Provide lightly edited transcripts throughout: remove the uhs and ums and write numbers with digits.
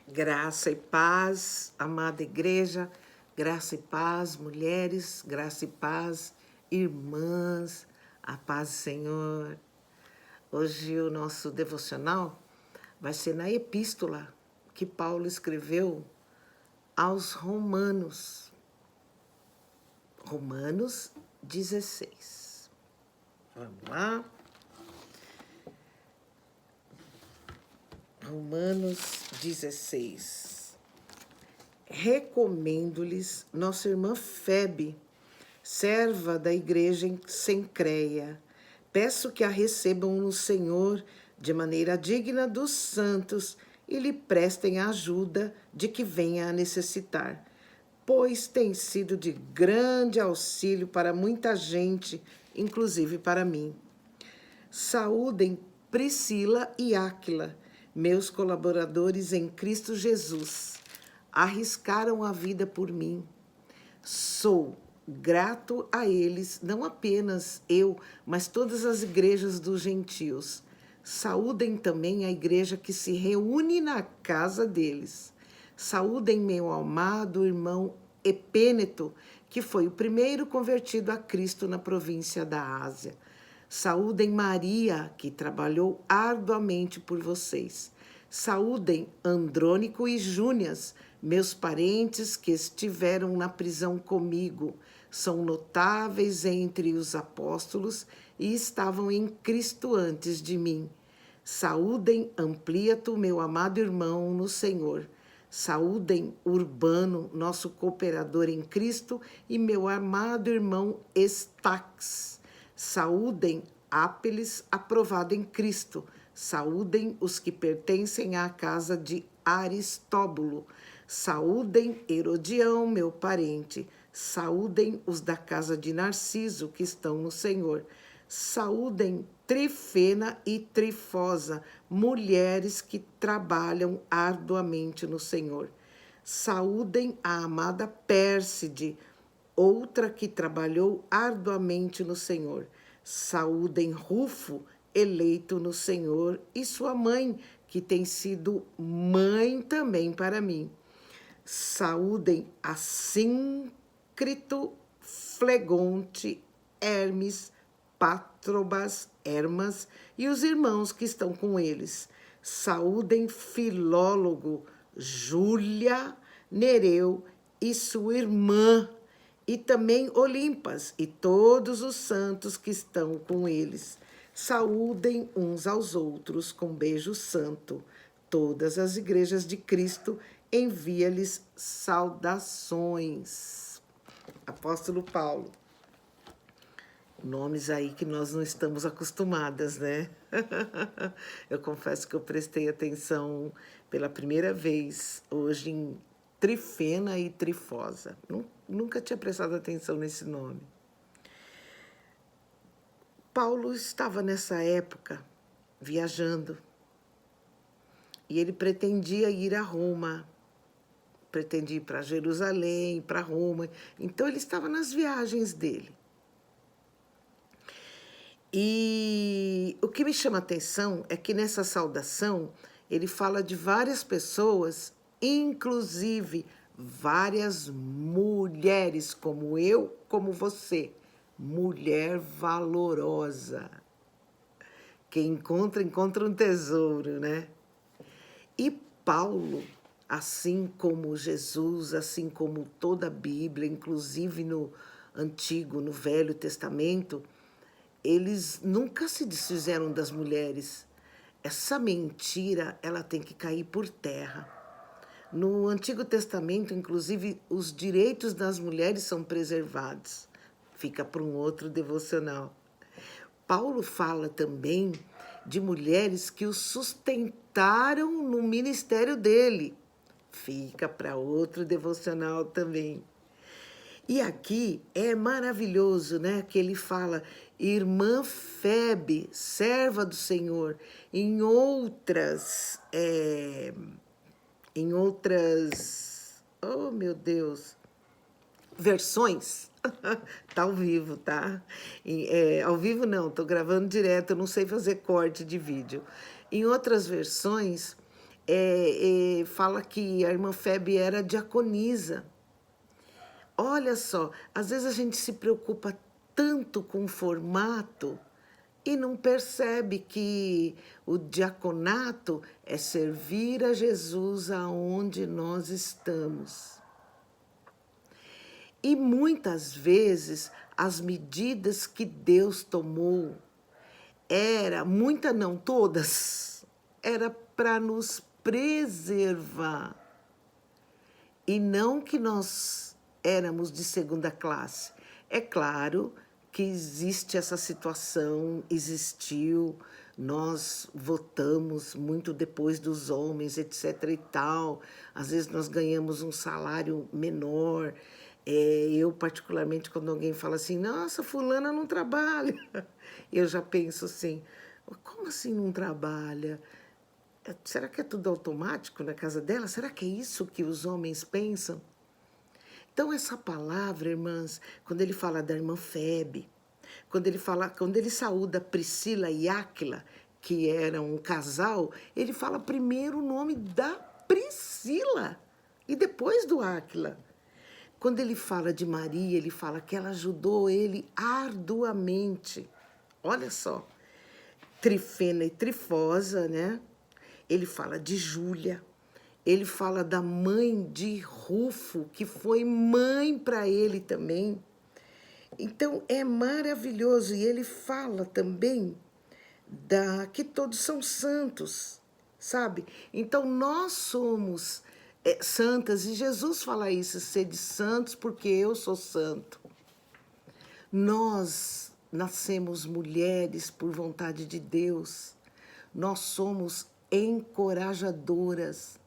Graça e paz, amada igreja, graça e paz, mulheres, graça e paz, irmãs, a paz do Senhor. Hoje o nosso devocional vai ser na epístola que Paulo escreveu aos Romanos, Romanos 16. Vamos lá. Romanos 16. Recomendo-lhes nossa irmã Febe, serva da igreja em Cencreia. Peço que a recebam no Senhor de maneira digna dos santos e lhe prestem a ajuda de que venha a necessitar, pois tem sido de grande auxílio para muita gente, inclusive para mim. Saúdem Priscila e Áquila, meus colaboradores em Cristo Jesus. Arriscaram a vida por mim. Sou grato a eles, não apenas eu, mas todas as igrejas dos gentios. Saúdem também a igreja que se reúne na casa deles. Saúdem meu amado irmão Epêneto, que foi o primeiro convertido a Cristo na província da Ásia. Saúdem Maria, que trabalhou arduamente por vocês. Saúdem Andrônico e Júnias, meus parentes que estiveram na prisão comigo. São notáveis entre os apóstolos e estavam em Cristo antes de mim. Saúdem Ampliato, meu amado irmão no Senhor. Saúdem Urbano, nosso cooperador em Cristo, e meu amado irmão Estax. Saúdem Ápeles, aprovado em Cristo. Saúdem os que pertencem à casa de Aristóbulo. Saúdem Herodião, meu parente. Saúdem os da casa de Narciso, que estão no Senhor. Saúdem Trifena e Trifosa, mulheres que trabalham arduamente no Senhor. Saúdem a amada Pérside, outra que trabalhou arduamente no Senhor. Saúdem Rufo, eleito no Senhor, e sua mãe, que tem sido mãe também para mim. Saúdem Assíncrito, Flegonte, Hermes, Patrobas, Hermas e os irmãos que estão com eles. Saúdem Filólogo, Júlia, Nereu e sua irmã, e também Olimpas e todos os santos que estão com eles. Saúdem uns aos outros com beijo santo. Todas as igrejas de Cristo envia-lhes saudações. Apóstolo Paulo. Nomes aí que nós não estamos acostumadas, né? Eu confesso que eu prestei atenção pela primeira vez hoje em Trifena e Trifosa. Nunca tinha prestado atenção nesse nome. Paulo estava nessa época viajando e ele pretendia ir a Roma, pretendia ir para Jerusalém, para Roma. Então ele estava nas viagens dele. E o que me chama a atenção é que nessa saudação ele fala de várias pessoas, inclusive várias mulheres, como eu, como você. Mulher valorosa. Quem encontra, encontra um tesouro, né? E Paulo, assim como Jesus, assim como toda a Bíblia, inclusive no Antigo, no Velho Testamento, eles nunca se desfizeram das mulheres. Essa mentira, ela tem que cair por terra. No Antigo Testamento, inclusive, os direitos das mulheres são preservados. Fica para um outro devocional. Paulo fala também de mulheres que o sustentaram no ministério dele. Fica para outro devocional também. E aqui é maravilhoso, né? Que ele fala, irmã Febe, serva do Senhor. Em outras, oh meu Deus, versões, tá ao vivo, tá? Ao vivo não, tô gravando direto, eu não sei fazer corte de vídeo. Em outras versões, fala que a irmã Febe era diaconisa. Olha só, às vezes a gente se preocupa tanto com o formato e não percebe que o diaconato é servir a Jesus aonde nós estamos. E muitas vezes as medidas que Deus tomou muitas não, todas, era para nos preservar. E não que nós éramos de segunda classe. É claro que existe essa situação, existiu, nós votamos muito depois dos homens, etc. e tal. Às vezes nós ganhamos um salário menor. Eu, particularmente, quando alguém fala assim, nossa, fulana não trabalha, eu já penso assim, como assim não trabalha? Será que é tudo automático na casa dela? Será que é isso que os homens pensam? Então, essa palavra, irmãs, quando ele fala da irmã Febe, quando ele saúda Priscila e Áquila, que eram um casal, ele fala primeiro o nome da Priscila e depois do Áquila. Quando ele fala de Maria, ele fala que ela ajudou ele arduamente. Olha só, Trifena e Trifosa, né? Ele fala de Júlia, ele fala da mãe de Rufo, que foi mãe para ele também. Então é maravilhoso. E ele fala também que todos são santos, sabe? Então nós somos santas, e Jesus fala isso, sede santos porque eu sou santo. Nós nascemos mulheres por vontade de Deus, nós somos encorajadoras.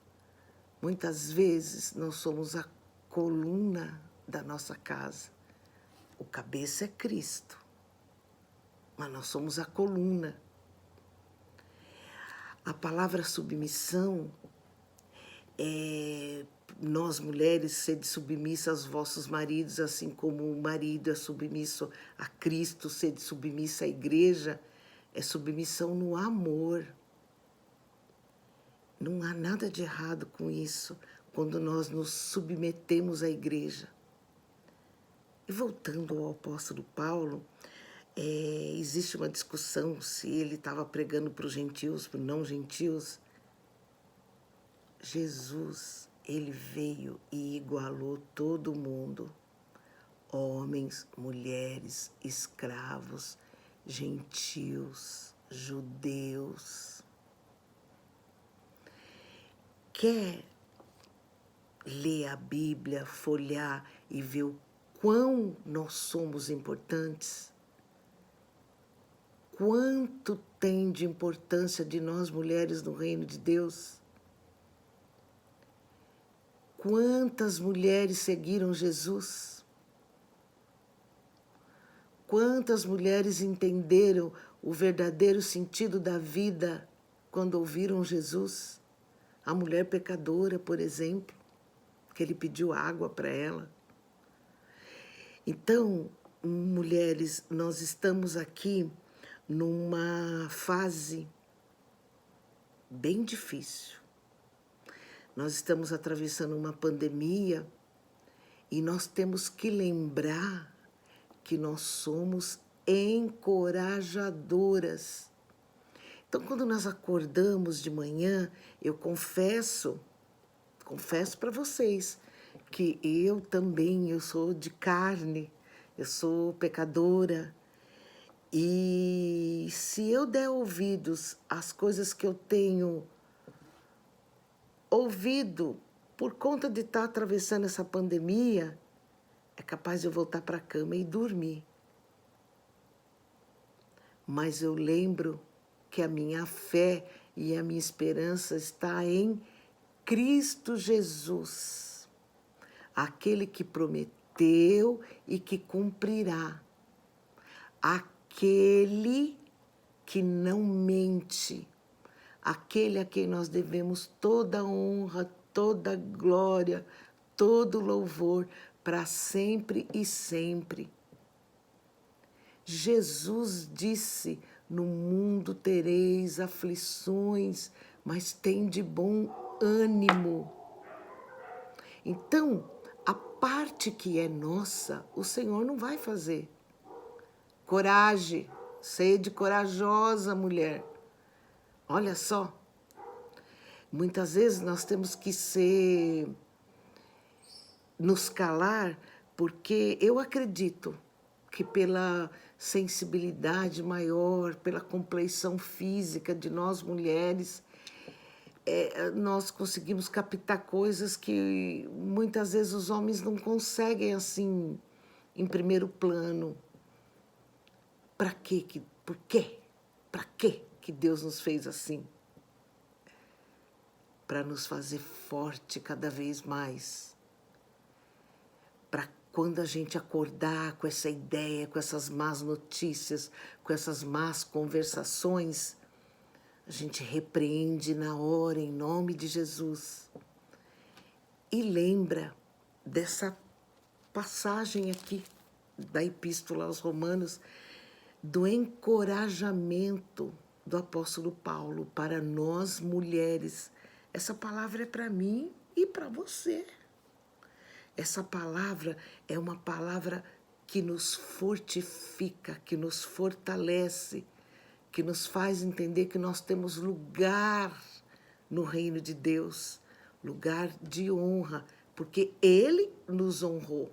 Muitas vezes nós somos a coluna da nossa casa. O cabeça é Cristo, mas nós somos a coluna. A palavra submissão nós mulheres, sede submissa aos vossos maridos, assim como o marido é submisso a Cristo, sede submissa à igreja, é submissão no amor. Não há nada de errado com isso, quando nós nos submetemos à igreja. E voltando ao apóstolo Paulo, existe uma discussão se ele estava pregando para os gentios, para os não gentios. Jesus, ele veio e igualou todo mundo, homens, mulheres, escravos, gentios, judeus. Quer ler a Bíblia, folhear e ver o quão nós somos importantes? Quanto tem de importância de nós mulheres no reino de Deus? Quantas mulheres seguiram Jesus? Quantas mulheres entenderam o verdadeiro sentido da vida quando ouviram Jesus? A mulher pecadora, por exemplo, que ele pediu água para ela. Então, mulheres, nós estamos aqui numa fase bem difícil. Nós estamos atravessando uma pandemia e nós temos que lembrar que nós somos encorajadoras. Então, quando nós acordamos de manhã, eu confesso para vocês que eu também, eu sou de carne, eu sou pecadora. E se eu der ouvidos às coisas que eu tenho ouvido por conta de estar atravessando essa pandemia, é capaz de eu voltar para a cama e dormir. Mas eu lembro que a minha fé e a minha esperança está em Cristo Jesus, aquele que prometeu e que cumprirá, aquele que não mente, aquele a quem nós devemos toda honra, toda glória, todo louvor, para sempre e sempre. Jesus disse, no mundo tereis aflições, mas tem de bom ânimo. Então, a parte que é nossa, o Senhor não vai fazer. Coragem, sede corajosa, mulher. Olha só, muitas vezes nós temos que nos calar, porque eu acredito que pela sensibilidade maior, pela compleição física de nós mulheres, nós conseguimos captar coisas que muitas vezes os homens não conseguem assim em primeiro plano. Para quê? Por quê? Para quê que Deus nos fez assim? Para nos fazer forte cada vez mais. Para quando a gente acordar com essa ideia, com essas más notícias, com essas más conversações, a gente repreende na hora, em nome de Jesus. E lembra dessa passagem aqui da Epístola aos Romanos, do encorajamento do apóstolo Paulo para nós mulheres. Essa palavra é para mim e para você. Essa palavra é uma palavra que nos fortifica, que nos fortalece, que nos faz entender que nós temos lugar no reino de Deus, lugar de honra, porque Ele nos honrou,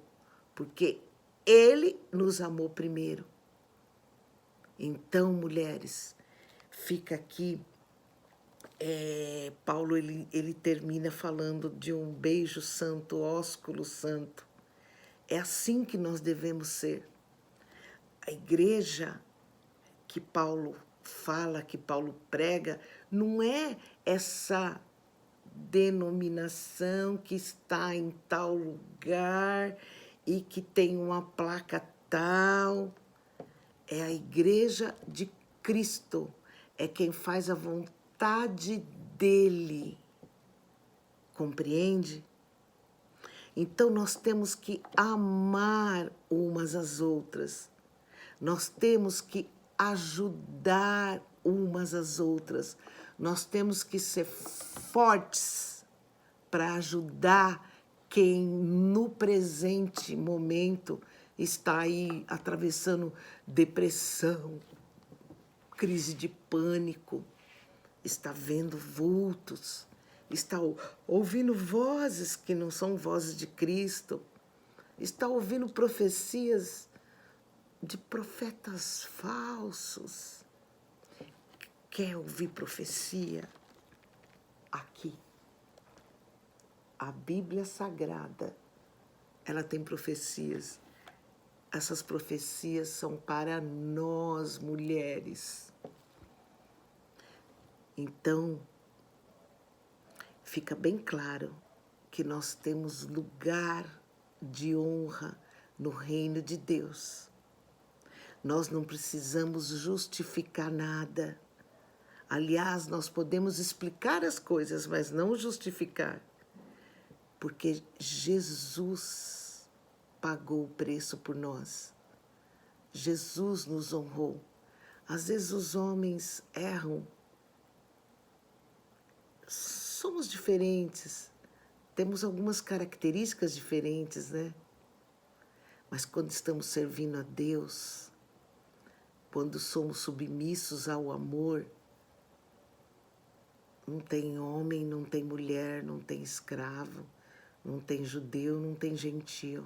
porque Ele nos amou primeiro. Então, mulheres, fica aqui, Paulo ele termina falando de um beijo santo, ósculo santo. É assim que nós devemos ser. A igreja que Paulo fala, que Paulo prega, não é essa denominação que está em tal lugar e que tem uma placa tal. É a igreja de Cristo, é quem faz a vontade dele. Compreende? Então nós temos que amar umas às outras. Nós temos que ajudar umas às outras. Nós temos que ser fortes para ajudar quem no presente momento está aí atravessando depressão, crise de pânico, está vendo vultos, está ouvindo vozes que não são vozes de Cristo, está ouvindo profecias de profetas falsos. Quer ouvir profecia? Aqui. A Bíblia Sagrada, ela tem profecias. Essas profecias são para nós, mulheres. Então, fica bem claro que nós temos lugar de honra no reino de Deus. Nós não precisamos justificar nada. Aliás, nós podemos explicar as coisas, mas não justificar. Porque Jesus pagou o preço por nós. Jesus nos honrou. Às vezes os homens erram. Somos diferentes. Temos algumas características diferentes, né? Mas quando estamos servindo a Deus, quando somos submissos ao amor, não tem homem, não tem mulher, não tem escravo, não tem judeu, não tem gentil.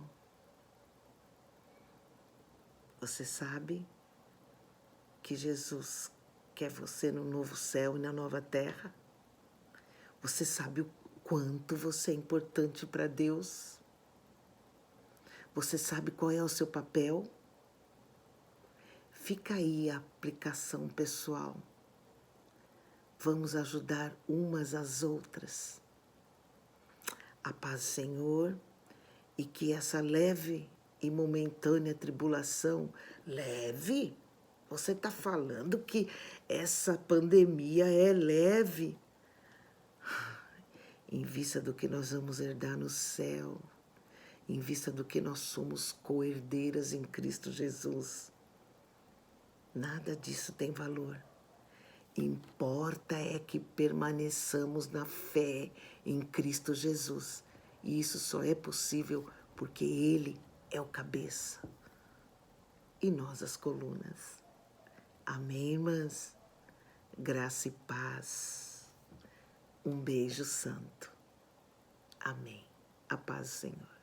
Você sabe que Jesus quer você no novo céu e na nova terra? Você sabe o quanto você é importante para Deus? Você sabe qual é o seu papel? Fica aí a aplicação pessoal. Vamos ajudar umas às outras. A paz do Senhor, e que essa leve e momentânea tribulação, leve? Você está falando que essa pandemia é leve? Em vista do que nós vamos herdar no céu, em vista do que nós somos co-herdeiras em Cristo Jesus, nada disso tem valor. Importa é que permaneçamos na fé em Cristo Jesus. E isso só é possível porque Ele é o cabeça e nós as colunas. Amém, irmãs? Graça e paz. Um beijo santo. Amém. A paz do Senhor.